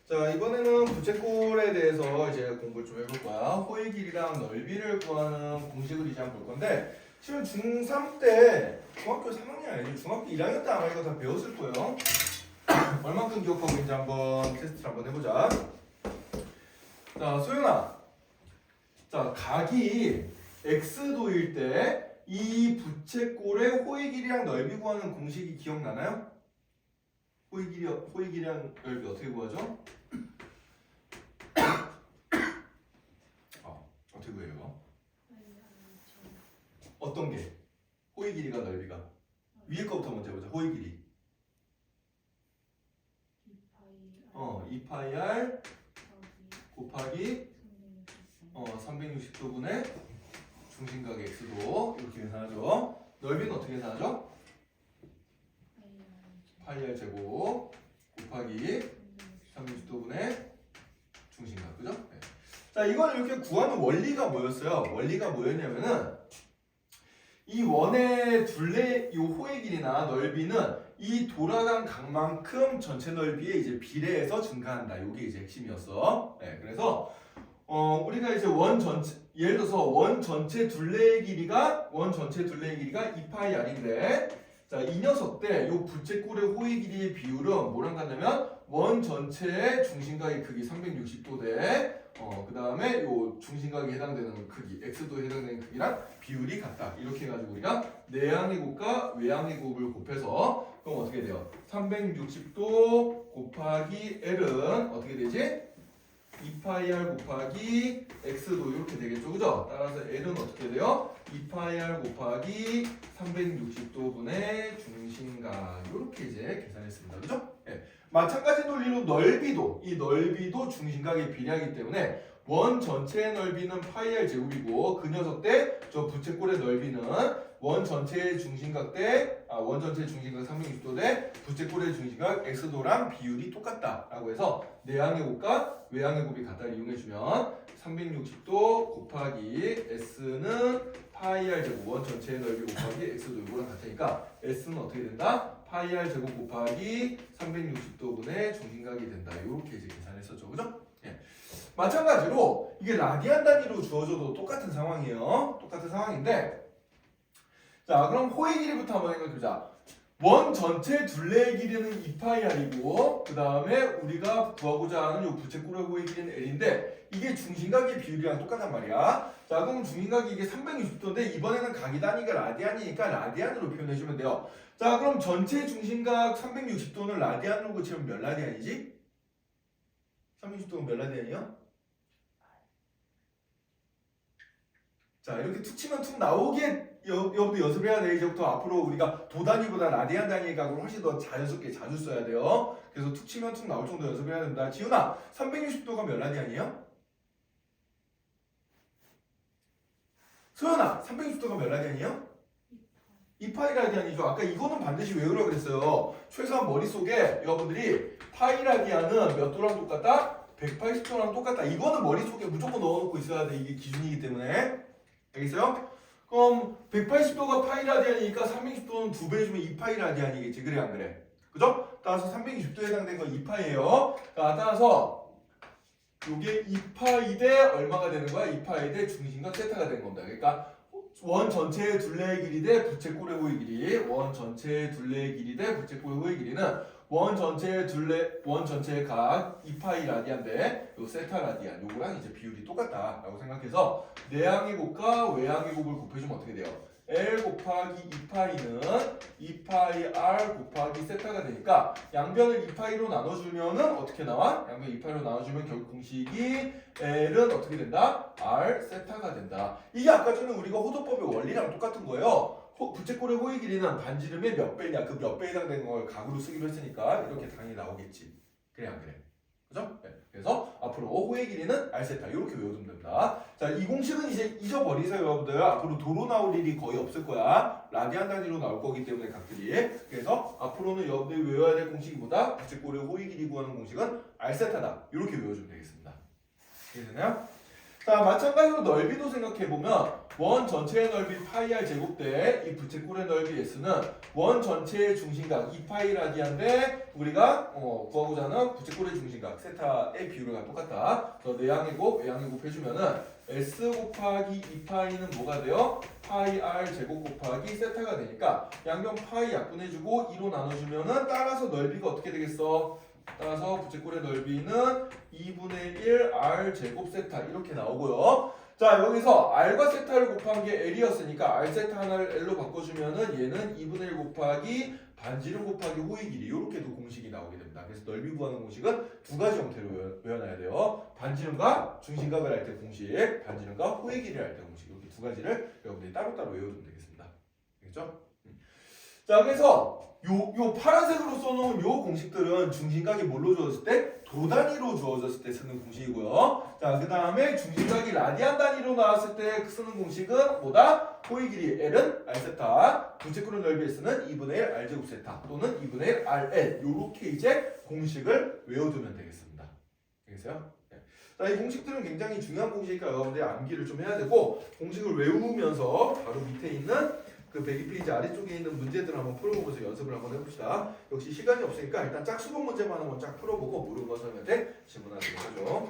자, 이번에는 부채꼴에 대해서 이제 공부를 좀 해볼 거야. 호의 길이랑 넓이를 구하는 공식을 이제 한번 볼 건데, 지금 중3 때, 중학교 3학년 아니죠? 중학교 1학년 때 아마 이거 다 배웠을 거예요. 얼만큼 기억하고 있는지 한번 테스트를 한번 해보자. 자, 소연아. 자, 각이 x도일 때 이 부채꼴의 호의 길이랑 넓이 구하는 공식이 기억나나요? 호의 길이랑 넓이 어떻게 구하죠? 어떻게 구해요? 어떤 게? 호의 길이가 넓이가? 위에 거부터 먼저 해보자. 호의 길이. 2파이 r 곱하기 360도분의 중심각 x도 이렇게 계산하죠. 넓이는 어떻게 계산하죠? 파이 r 제곱 곱하기 360도분의 중심각, 그죠? 네. 자, 이걸 이렇게 구하는 원리가 뭐였어요? 원리가 뭐였냐면은 이 원의 둘레, 이 호의 길이나 넓이는 이 돌아간 각만큼 전체 넓이에 이제 비례해서 증가한다. 이게 이제 핵심이었어. 네, 그래서 우리가 이제 원 전체, 예를 들어서 원 전체 둘레의 길이가 2파이 r인데, 자, 이 녀석 때 이 부채꼴의 호의 길이의 비율은 뭐랑 같냐면 원 전체의 중심각의 크기 360도 대 그 다음에 요 중심각에 해당되는 크기 x도에 해당되는 크기랑 비율이 같다. 이렇게 해가지고 우리가 내항의 곱과 외항의 곱을 곱해서 그럼 어떻게 돼요? 360도 곱하기 l은 어떻게 되지? 2파이 r 곱하기 x도 이렇게 되겠죠, 그죠? 따라서 l은 어떻게 돼요? 2파이 r 곱하기 360도분의 중심각 이렇게 이제 계산했습니다, 그죠? 네. 마찬가지 논리로 넓이도, 이 넓이도 중심각에 비례하기 때문에 원 전체의 넓이는 파이 r 제곱이고 그 녀석 때 저 부채꼴의 넓이는 원 전체의 중심각 360도 대 부채꼴의 중심각 x도랑 비율이 똑같다라고 해서 내항의 곱과 외항의 곱이 같다를 이용해주면 360도 곱하기 s는 파이 r 제곱 원 전체의 넓이 곱하기 x도 이거랑 같으니까 s는 어떻게 된다? 파이 r 제곱 곱하기 360도분의 중심각이 된다. 이렇게 이제 계산했었죠, 그죠? 예. 마찬가지로 이게 라디안 단위로 주어져도 똑같은 상황이에요. 똑같은 상황인데, 자, 그럼 호의 길이부터 한번 생각해보자. 원 전체 둘레의 길이는 2파이 r이고 그 다음에 우리가 구하고자 하는 이 부채꼴의 호의 길이는 l인데 이게 중심각의 비율이랑 똑같단 말이야. 자, 그럼 중심각이 이게 360도인데 이번에는 각이 단위가 라디안이니까 라디안으로 표현해주면 돼요. 자, 그럼 전체 중심각 360도는 라디안으로 고치면 몇 라디안이지? 360도는 몇 라디안이요? 자, 이렇게 툭 치면 툭 나오게 여러분도 연습을 해야 돼. 이제부터 앞으로 우리가 도 단위보다 라디안 단위의 각을 훨씬 더 자연스럽게 자주 써야 돼요. 그래서 툭 치면 툭 나올 정도 연습을 해야 된다. 지훈아, 360도가 몇 라디안이에요? 소연아, 360도가 몇 라디안이에요? 2파이 라디안이죠. 아까 이거는 반드시 외우라 그랬어요. 최소한 머릿속에 여러분들이 파이 라디안은 몇 도랑 똑같다? 180도랑 똑같다. 이거는 머릿속에 무조건 넣어놓고 있어야 돼. 이게 기준이기 때문에. 알겠어요? 그럼 180도가 파이 라디안이니까 360도는 2배 해주면 2파이 라디안이겠지. 그래 안 그래? 그죠? 따라서 360도에 해당된 건 2파이예요. 따라서 이게 2파이 대 얼마가 되는 거야? 2파이 대 중심각 세타가 된 겁니다. 그러니까 원 전체의 둘레의 길이 대 부채꼴의 호의 길이, 원 전체의 둘레의 길이 대 부채꼴의 호의 길이는 원 전체의 각 2파이 라디안 대 요 세타 라디안 요거랑 이제 비율이 똑같다라고 생각해서 내항의 곱과 외항의 곱을 곱해주면 어떻게 돼요? L 곱하기 2파이는 2파이 R 곱하기 세타가 되니까 양변을 2파이로 나눠주면은 어떻게 나와? 양변 2파이로 나눠주면 결국 공식이 L은 어떻게 된다? R 세타가 된다. 이게 아까 전에 우리가 호도법의 원리랑 똑같은 거예요. 부채꼴의 호의 길이는 반지름의 몇 배냐, 그 몇 배에 해당되는 걸 각으로 쓰기로 했으니까 이렇게 당연히 나오겠지. 그래 안 그래? 그죠? 네. 그래서 앞으로 호의 길이는 R세타 이렇게 외워두면 됩니다. 자, 이 공식은 이제 잊어버리세요, 여러분들. 앞으로 도로 나올 일이 거의 없을 거야. 라디안 단위로 나올 거기 때문에 각들이. 그래서 앞으로는 여러분들이 외워야 될 공식보다 부채꼴의 호의 길이 구하는 공식은 R세타다. 이렇게 외워주면 되겠습니다. 이해되나요? 자, 마찬가지로 넓이도 생각해보면 원 전체의 넓이 파이 r 제곱 대 이 부채꼴의 넓이 s는 원 전체의 중심각 2파이 라디안데 우리가 구하고자 하는 부채꼴의 중심각 세타의 비율과 똑같다. 그래서 내양의 곱 해주면은 s 곱하기 2파이는 뭐가 돼요? 파이 r 제곱 곱하기 세타가 되니까 양변 파이 약분해주고 2로 나눠주면은 따라서 넓이가 어떻게 되겠어? 따라서 부채꼴의 넓이는 2분의 1 r 제곱 세타 이렇게 나오고요. 자, 여기서 r과 세타를 곱한 게 l이었으니까 r 세타 하나를 l로 바꿔주면은 얘는 2분의 1 곱하기 반지름 곱하기 호의 길이 이렇게도 공식이 나오게 됩니다. 그래서 넓이 구하는 공식은 두 가지 형태로 외워놔야 돼요. 반지름과 중심각을 할 때 공식, 반지름과 호의 길이를 할 때 공식 이렇게 두 가지를 여러분들이 따로따로 외워두면 되겠습니다. 알겠죠? 자, 그래서 요 파란색으로 써놓은 요 공식들은 중심각이 뭘로 주어졌을 때? 도 단위로 주어졌을 때 쓰는 공식이고요. 자, 그 다음에 중심각이 라디안 단위로 나왔을 때 쓰는 공식은 뭐다? 호의 길이 L은 R세타, 부채꼴의 넓이 S는 2분의 1 R제곱 세타 또는 2분의 1 RL 요렇게 이제 공식을 외워두면 되겠습니다. 알겠어요? 네. 자, 이 공식들은 굉장히 중요한 공식이니까 여러분들이 암기를 좀 해야 되고 공식을 외우면서 바로 밑에 있는 그 102페이지 아래쪽에 있는 문제들을 한번 풀어보면서 연습을 한번 해봅시다. 역시 시간이 없으니까 일단 짝수분 문제만 한번 쫙 풀어보고 모르는 거 선생님한테 질문하도록 하죠.